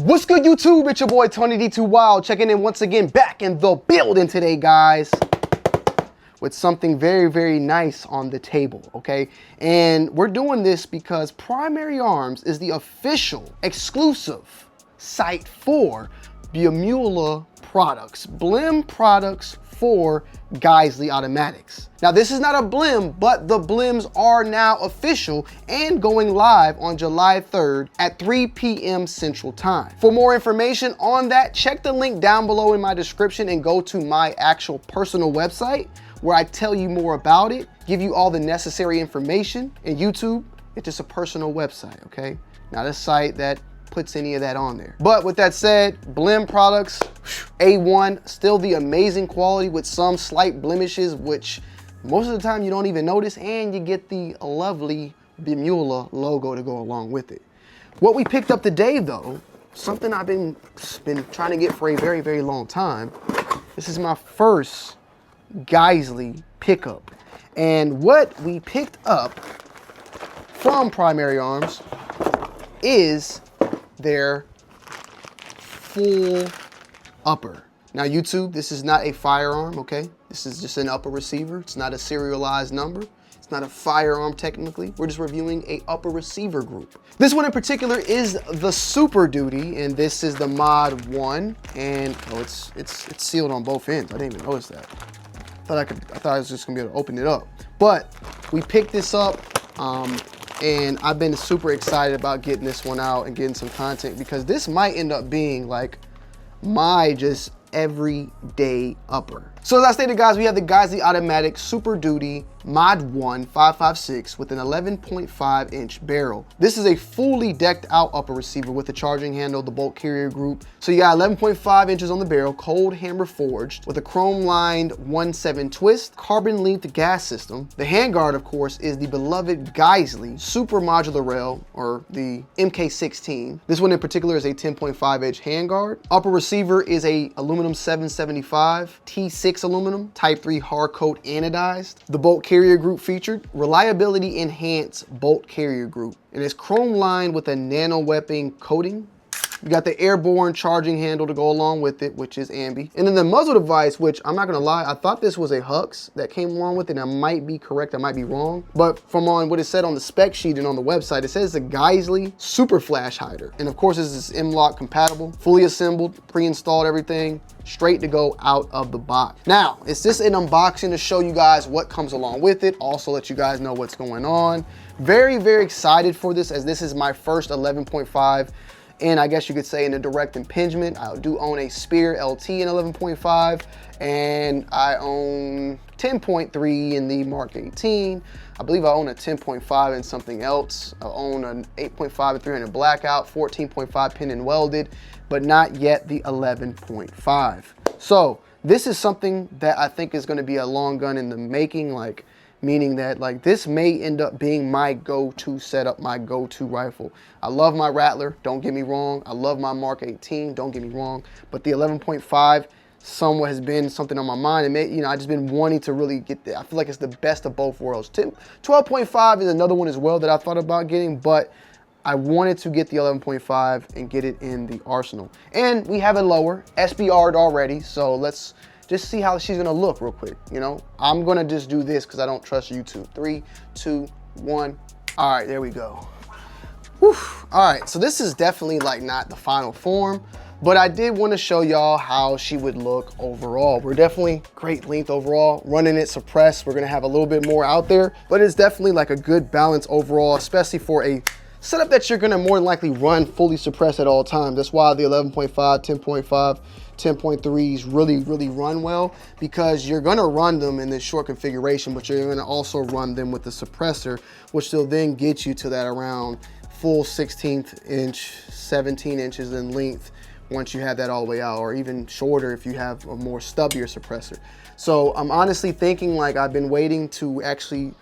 What's good, YouTube? It's your boy Tony D2 Wild, checking in once again, back in the building today, guys, with something very, very nice on the table, okay? And we're doing this because Primary Arms is the official exclusive site for BLEMULA products, BLEM products for Geissele automatics. Now, this is not a BLEM, but the BLEMs are now official and going live on July 3rd at 3 p.m. Central Time. For more information on that, check the link down below in my description and go to my actual personal website where I tell you more about it, give you all the necessary information. And YouTube, it's just a personal website, okay? Not a site that puts any of that on there. But with that said, BLEM products, A1, still the amazing quality with some slight blemishes, which most of the time you don't even notice, and you get the lovely BLEMULA logo to go along with it. What we picked up today though, something I've been trying to get for a very, very long time. This is my first Geissele pickup. And what we picked up from Primary Arms is their full upper. Now YouTube, this is not a firearm, okay? This is just an upper receiver. It's not a serialized number. It's not a firearm technically. We're just reviewing a upper receiver group. This one in particular is the Super Duty, and this is the MOD1. And oh, it's sealed on both ends. I didn't even notice that. I thought I was just gonna be able to open it up. But we picked this up, and I've been super excited about getting this one out and getting some content, because this might end up being like my just everyday upper. So as I stated, guys, we have the Geissele Automatic Super Duty MOD1 5.56 with an 11.5 inch barrel. This is a fully decked out upper receiver with the charging handle, the bolt carrier group. So you got 11.5 inches on the barrel, cold hammer forged with a chrome lined 1/7 twist, carbon linked gas system. The handguard, of course, is the beloved Geissele Super Modular Rail, or the MK16. This one in particular is a 10.5 inch handguard. Upper receiver is a aluminum 775 T6 aluminum, type 3 hard coat anodized. The bolt carrier group featured reliability enhanced bolt carrier group, and it's chrome lined with a nano webbing coating. You got the airborne charging handle to go along with it, which is ambi. And then the muzzle device, which I'm not gonna lie, I thought this was a Hux that came along with it, and I might be correct, I might be wrong. But from on what it said on the spec sheet and on the website, it says the Geissele Super Flash Hider. And of course, this is M-LOK compatible, fully assembled, pre-installed everything, straight to go out of the box. Now, it's just an unboxing to show you guys what comes along with it, also let you guys know what's going on. Very, very excited for this, as this is my first 11.5, and I guess you could say in a direct impingement. I do own a Spear LT in 11.5, and I own 10.3 in the Mark 18. I believe I own a 10.5 in something else. I own an 8.5 and 300 blackout, 14.5 pin and welded, but not yet the 11.5. So this is something that I think is gonna be a long gun in the making, like, meaning that like this may end up being my go-to setup, my go-to rifle. I love my Rattler, don't get me wrong. I love my Mark 18, don't get me wrong. But the 11.5 somewhat has been something on my mind, and you know, I just been wanting to really get that. I feel like it's the best of both worlds. 12.5 is another one as well that I thought about getting, but I wanted to get the 11.5 and get it in the arsenal. And we have a lower SBR'd already, so let's just see how she's gonna look real quick, you know? I'm gonna just do this because I don't trust YouTube. 3, 2, 1. All right, there we go. Whew. All right, so this is definitely like not the final form, but I did want to show y'all how she would look overall. We're definitely great length overall. Running it suppressed, we're gonna have a little bit more out there, but it's definitely like a good balance overall, especially for a setup that you're gonna more than likely run fully suppressed at all times. That's why the 11.5, 10.5, 10.3s really run well, because you're gonna run them in this short configuration, but you're gonna also run them with the suppressor, which will then get you to that around full 16th inch, 17 inches in length once you have that all the way out, or even shorter if you have a more stubbier suppressor. So I'm honestly thinking, like, I've been waiting to actually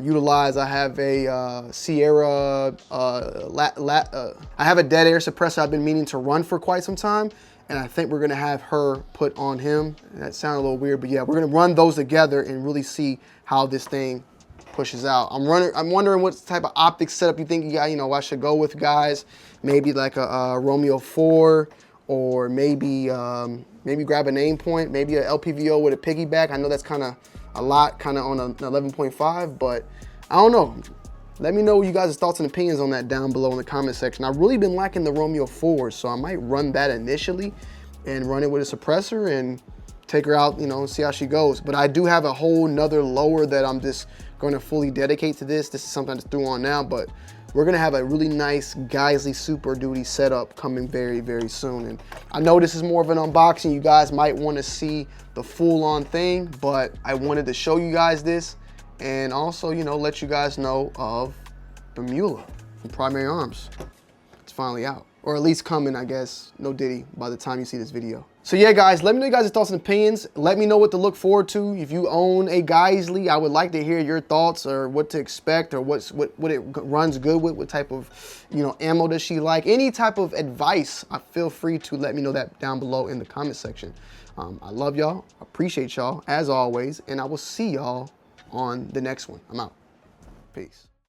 utilize. I have a Sierra, I have a dead air suppressor I've been meaning to run for quite some time, and I think we're gonna have her put on him. That sounded a little weird, but yeah, we're gonna run those together and really see how this thing pushes out. I'm wondering what type of optics setup you think I should go with, guys. Maybe like a Romeo 4, or maybe grab an aim point, maybe a LPVO with a piggyback. I know that's kind of a lot, kind of on an 11.5, but I don't know. Let me know you guys' thoughts and opinions on that down below in the comment section. I've really been liking the Romeo 4, so I might run that initially and run it with a suppressor and take her out, see how she goes. But I do have a whole nother lower that I'm just going to fully dedicate to this. This is something I just threw on now, but we're going to have a really nice Geissele Super Duty setup coming very, very soon. And I know this is more of an unboxing. You guys might want to see the full-on thing, but I wanted to show you guys this and also, let you guys know of BLEMULA from Primary Arms. It's finally out. Or at least coming, I guess, no diddy, by the time you see this video. So yeah, guys, let me know you guys' thoughts and opinions. Let me know what to look forward to. If you own a Geissele, I would like to hear your thoughts, or what to expect, or what it runs good with, what type of ammo does she like. Any type of advice, feel free to let me know that down below in the comment section. I love y'all, appreciate y'all, as always, and I will see y'all on the next one. I'm out. Peace.